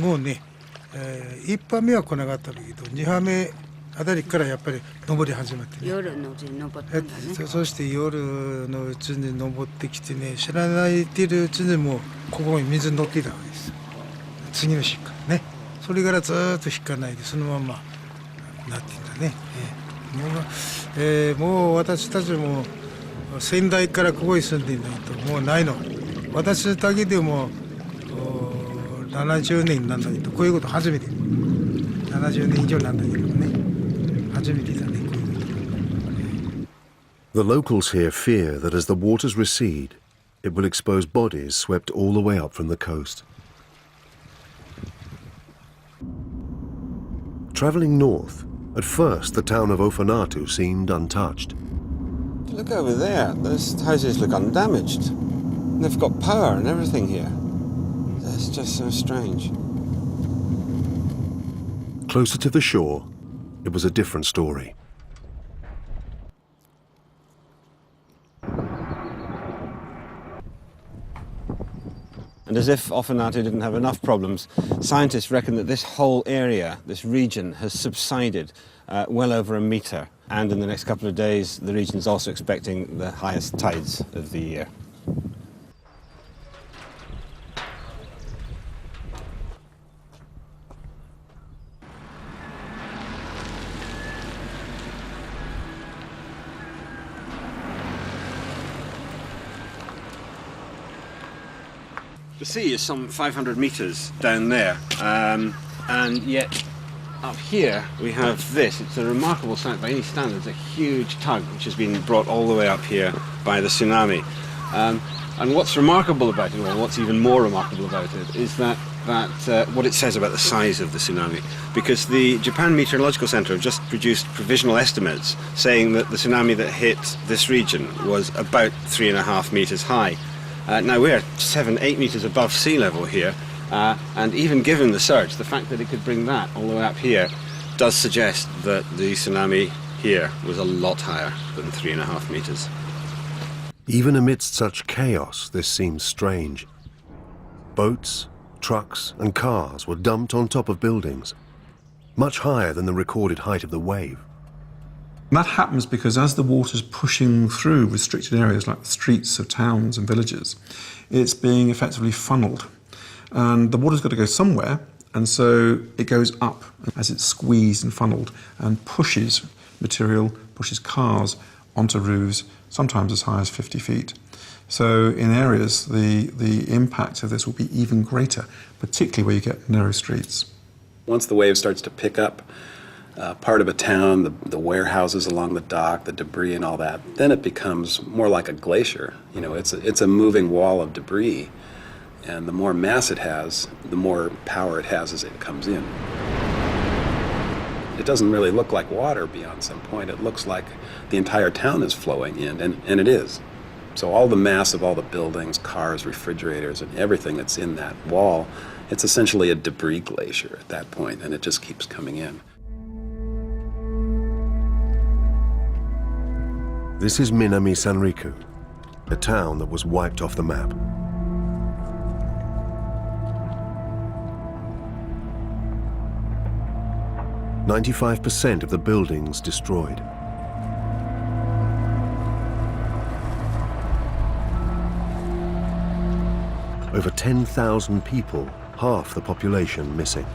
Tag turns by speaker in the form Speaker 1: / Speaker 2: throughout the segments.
Speaker 1: もうね、1波目は来なかったけど2波目あたりからやっぱり登り始めてね、
Speaker 2: 夜のうちに登ったんだね。
Speaker 1: そして夜のうちに登ってきてね、知らないてるうちにもうここに水に乗っていたわけです。次の日からね、それからずっと引かないでそのままなってんだね。もう私たちも先代からここに住んでいないともうないの。私だけでも70年になるんだけど、こういうこと初めて。70年以上なんだけどね、初めてだね、こういうこと。
Speaker 3: The locals here fear that as the waters recede, it will expose bodies swept all the way up from the coast. Travelling north, at first the town of Ofanatu seemed untouched.
Speaker 4: Look over there, those houses look undamaged. They've got power and everything here. It's just so strange.
Speaker 3: Closer to the shore, it was a different story.
Speaker 4: And as if Ofanatu didn't have enough problems, scientists reckon that this whole area, this region, has subsided well over a metre. And in the next couple of days, the region is also expecting the highest tides of the year. The sea is some 500 metres down there, and yet up here we have this. It's a remarkable sight by any standards, a huge tug which has been brought all the way up here by the tsunami. And what's remarkable about it, or what's even more remarkable about it, is that what it says about the size of the tsunami. Because the Japan Meteorological Center have just produced provisional estimates saying that the tsunami that hit this region was about 3.5 metres high. Now we're 7-8 metres above sea level here, and even given the surge, the fact that it could bring that all the way up here does suggest that the tsunami here was a lot higher than 3.5 metres.
Speaker 3: Even amidst such chaos, this seems strange. Boats, trucks and cars were dumped on top of buildings, much higher than the recorded height of the wave.
Speaker 5: That happens because as the water's pushing through restricted areas like the streets of towns and villages, it's being effectively funneled. And the water's got to go somewhere, and so it goes up as it's squeezed and funneled and pushes material, pushes cars onto roofs, sometimes as high as 50 feet. So in areas, the impact of this will be even greater, particularly where you get narrow streets.
Speaker 6: Once the wave starts to pick up part of a town, the warehouses along the dock, the debris and all that, then it becomes more like a glacier. You know, it's a moving wall of debris, and the more mass it has, the more power it has as it comes in. It doesn't really look like water beyond some point. It looks like the entire town is flowing in, and it is. So all the mass of all the buildings, cars, refrigerators, and everything that's in that wall, it's essentially a debris glacier at that point, and it just keeps coming in.
Speaker 3: This is Minami Sanriku, a town that was wiped off the map. "95% of the buildings destroyed. Over 10,000 people, half the population missing.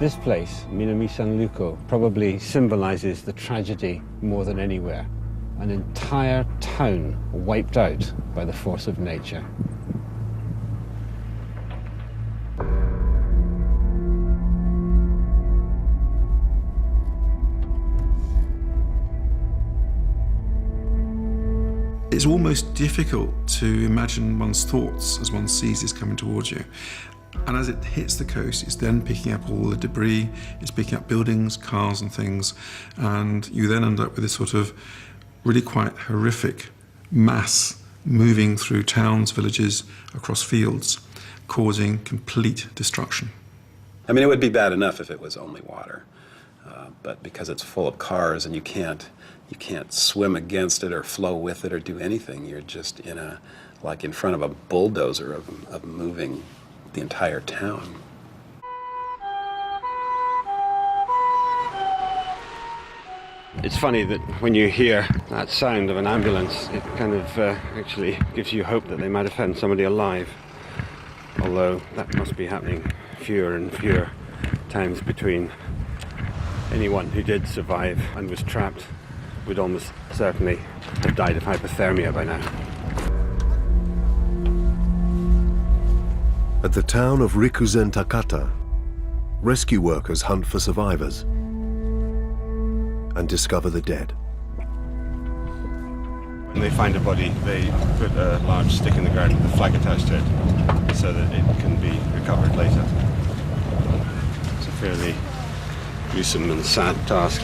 Speaker 4: This place, Minami Sanriku, probably symbolizes the tragedy more than anywhere. An entire town wiped out by the force of nature.
Speaker 5: It's almost difficult to imagine one's thoughts as one sees this coming towards you. And as it hits the coast, it's then picking up all the debris, it's picking up buildings, cars and things, and you then end up with this sort of really quite horrific mass moving through towns, villages, across fields, causing complete destruction.
Speaker 6: I mean, it would be bad enough if it was only water. but because it's full of cars and you can't swim against it or flow with it or do anything, you're just like in front of a bulldozer of moving the entire town.
Speaker 4: It's funny that when you hear that sound of an ambulance, it kind of actually gives you hope that they might have found somebody alive. Although that must be happening fewer and fewer times between. Anyone who did survive and was trapped would almost certainly have died of hypothermia by now.
Speaker 3: At the town of Rikuzen Takata, rescue workers hunt for survivors and discover the dead.
Speaker 4: When they find a body, they put a large stick in the ground with a flag attached to it so that it can be recovered later. It's a fairly gruesome and sad task.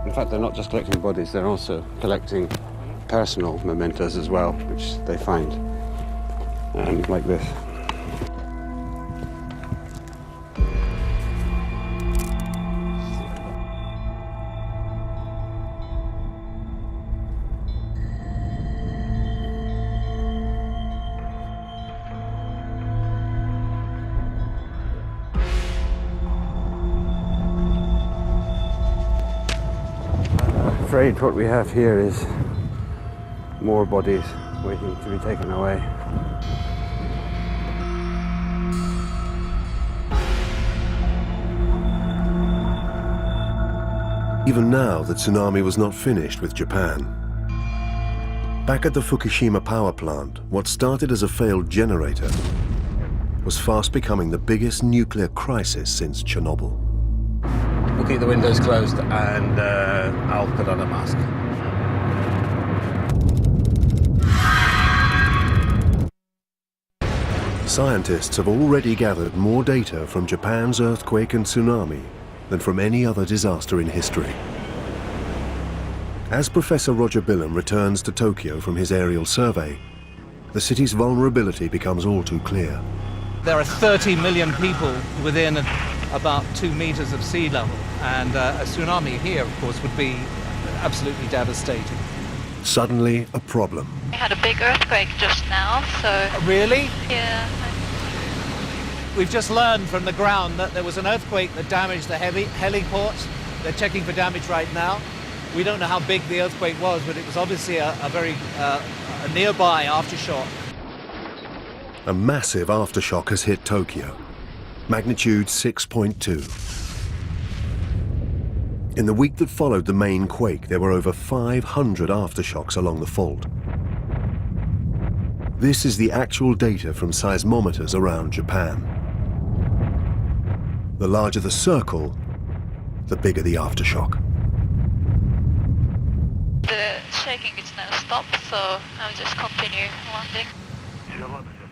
Speaker 4: In fact, they're not just collecting bodies, they're also collecting personal mementos as well, which they find. Like this. I'm afraid what we have here is more bodies waiting to be taken away.
Speaker 3: Even now, the tsunami was not finished with Japan. Back at the Fukushima power plant, what started as a failed generator was fast becoming the biggest nuclear crisis since Chernobyl.
Speaker 4: We'll keep the windows closed and I'll put on a mask.
Speaker 3: Scientists have already gathered more data from Japan's earthquake and tsunami than from any other disaster in history. As Professor Roger Billam returns to Tokyo from his aerial survey, the city's vulnerability becomes all too clear.
Speaker 7: There are 30 million people within about 2 meters of sea level, and a tsunami here, of course, would be absolutely devastating.
Speaker 3: Suddenly, a problem.
Speaker 8: We had a big earthquake just now, so...
Speaker 7: Really?
Speaker 8: Yeah.
Speaker 7: We've just learned from the ground that there was an earthquake that damaged the heliport. They're checking for damage right now. We don't know how big the earthquake was, but it was obviously a very a nearby aftershock.
Speaker 3: A massive aftershock has hit Tokyo, magnitude 6.2. In the week that followed the main quake, there were over 500 aftershocks along the fault. This is the actual data from seismometers around Japan. The larger the circle, the bigger the aftershock.
Speaker 8: The shaking is now stopped, so I'll just continue landing.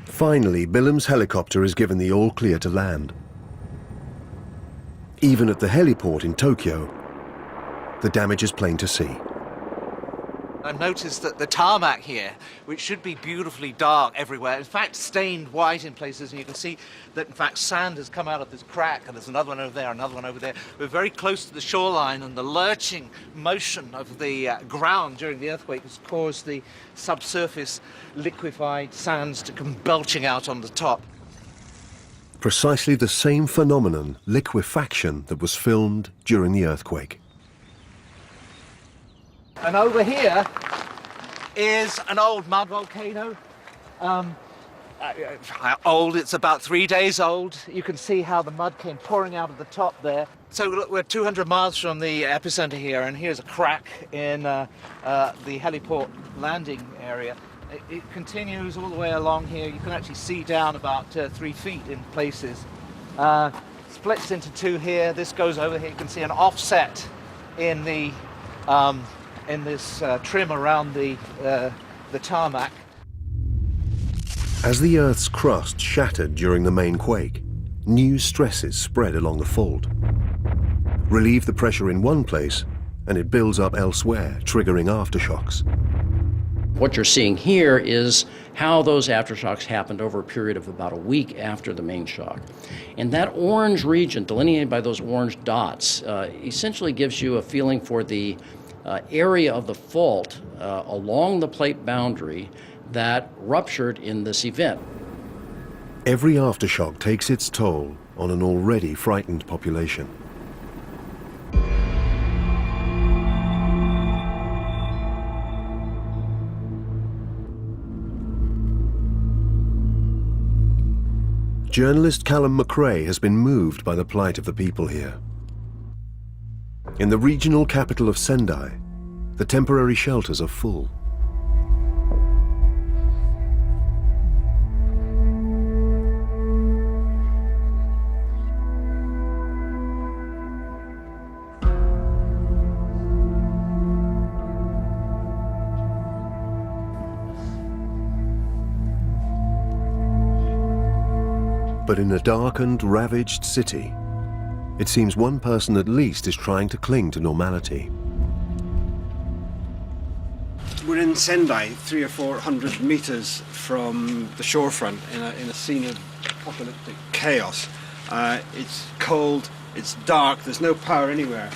Speaker 3: Finally, Billam's helicopter is given the all clear to land. Even at the heliport in Tokyo, the damage is plain to see.
Speaker 7: I've noticed that the tarmac here, which should be beautifully dark everywhere, in fact stained white in places, and you can see that in fact sand has come out of this crack, and there's another one over there, another one over there. We're very close to the shoreline, and the lurching motion of the ground during the earthquake has caused the subsurface liquefied sands to come belching out on the top.
Speaker 3: Precisely the same phenomenon, liquefaction, that was filmed during the earthquake.
Speaker 7: And over here is an old mud volcano. Old, it's about 3 days old. You can see how the mud came pouring out of the top there. So look, we're 200 miles from the epicenter here, and here's a crack in the heliport landing area. It continues all the way along here. You can actually see down about 3 feet in places. Splits into two here. This goes over here. You can see an offset in the in this trim around the tarmac.
Speaker 3: As the Earth's crust shattered during the main quake, new stresses spread along the fault. Relieve the pressure in one place, and it builds up elsewhere, triggering aftershocks.
Speaker 9: What you're seeing here is how those aftershocks happened over a period of about a week after the main shock. And that orange region, delineated by those orange dots, essentially gives you a feeling for the area of the fault along the plate boundary that ruptured in this event.
Speaker 3: Every aftershock takes its toll on an already frightened population. Journalist Callum McRae has been moved by the plight of the people here. In the regional capital of Sendai, the temporary shelters are full. But in a darkened, ravaged city, it seems one person at least is trying to cling to normality.
Speaker 4: We're in Sendai, 300 or 400 meters from the shorefront, in a scene of apocalyptic chaos. It's cold, it's dark, there's no power anywhere.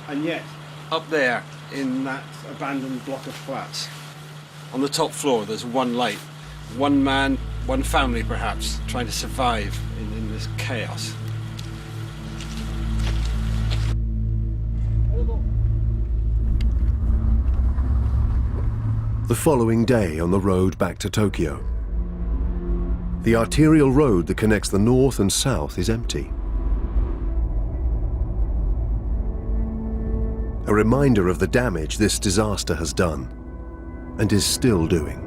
Speaker 4: And yet, up there, in that abandoned block of flats, on the top floor, there's one light. One man, one family perhaps, trying to survive in this chaos.
Speaker 3: The following day on the road back to Tokyo, the arterial road that connects the north and south is empty. A reminder of the damage this disaster has done and is still doing.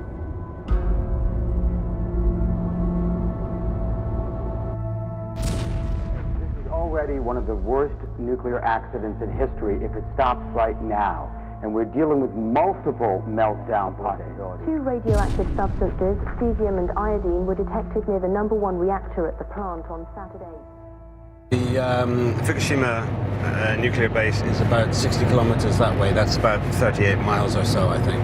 Speaker 10: Already one of the worst nuclear accidents in history if it stops right now. And we're dealing with multiple meltdown possibilities.
Speaker 11: 2 radioactive substances, cesium and iodine, were detected near the #1 reactor at the plant on Saturday.
Speaker 4: The Fukushima nuclear base is about 60 kilometers that way. That's about 38 miles or so, I think.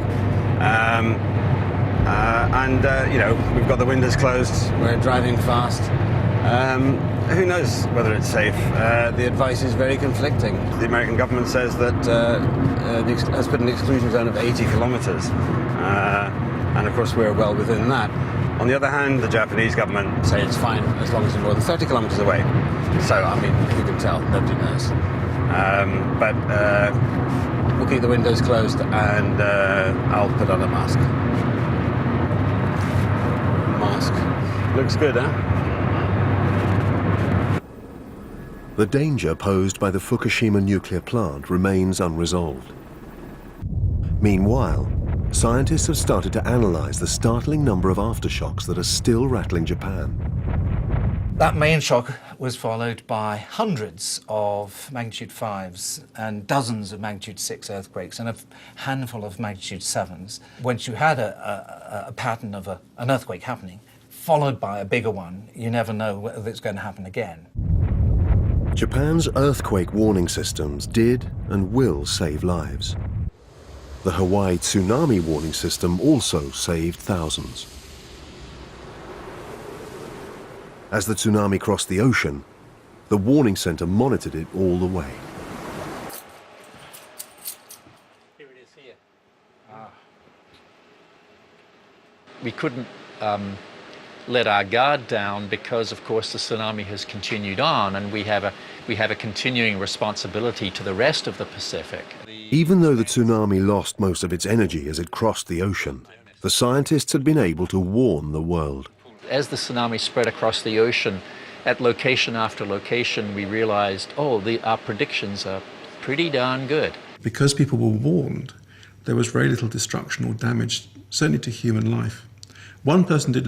Speaker 4: You know, we've got the windows closed, we're driving fast. Who knows whether it's safe? The advice is very conflicting. The American government says that has put an exclusion zone of 80 kilometers. And of course we're well within that. On the other hand, the Japanese government say it's fine as long as you're more than 30 kilometers away. So, I mean, you can tell, nobody knows. We'll keep the windows closed and I'll put on a mask. Looks good, huh?
Speaker 3: The danger posed by the Fukushima nuclear plant remains unresolved. Meanwhile, scientists have started to analyze the startling number of aftershocks that are still rattling Japan.
Speaker 7: That main shock was followed by hundreds of magnitude 5s and dozens of magnitude 6 earthquakes and a handful of magnitude 7s. Once you had a pattern of an earthquake happening, followed by a bigger one, you never know whether it's going to happen again.
Speaker 3: Japan's earthquake warning systems did and will save lives. The Hawaii tsunami warning system also saved thousands. As the tsunami crossed the ocean, the warning center monitored it all the way.
Speaker 12: Here it is here. We couldn't let our guard down because, of course, the tsunami has continued on, and we have a continuing responsibility to the rest of the Pacific.
Speaker 3: Even though the tsunami lost most of its energy as it crossed the ocean, the scientists had been able to warn the world.
Speaker 12: As the tsunami spread across the ocean, at location after location, we realized, our predictions are pretty darn good.
Speaker 5: Because people were warned, there was very little destruction or damage, certainly to human life. One person did